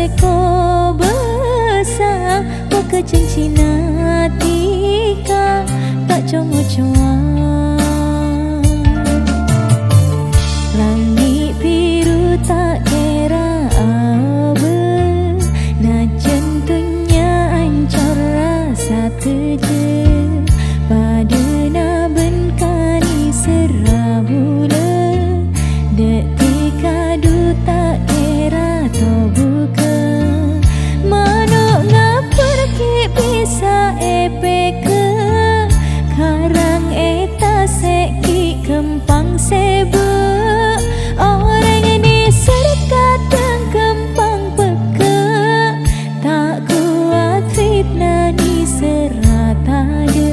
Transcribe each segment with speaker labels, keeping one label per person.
Speaker 1: seko besar Muka cincina tika tak congo-congo. Langit biru tak kira apa, najan tunya ancor rasa teje pada naben kani serabula detik adu tak kira to buka manuk ngapur ki bisa epeke karang eta seki kempang sebe orang ini serkat dan kempang peke tak kuat fitnah ni serat ada.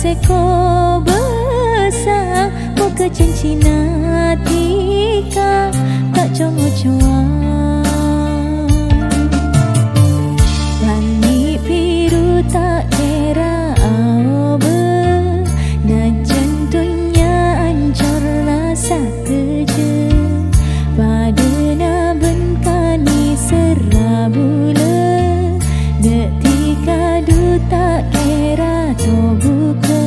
Speaker 1: Seko besar muka cincina tika tak congo-congo. Langit biru tak kira apa, najan tunya ancor rasa keje pada naben kani serabula detik adu tak kira to buka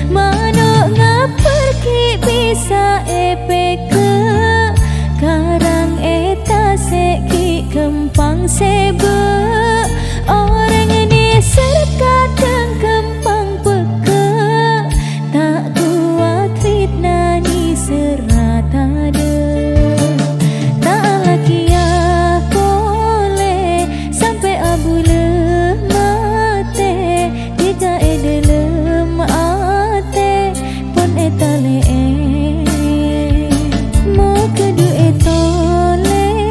Speaker 1: manuk ngapur ki bisa epeke karang eta seki kempang sebe orang ini serkat dan kempang peke tak kuat fitnah ni serat ada. Tak lagi boleh sampai abula mate jika dalam ate pun etale mau kedu etolese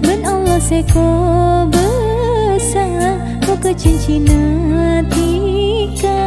Speaker 1: ben Allah seko besar muka cincina tika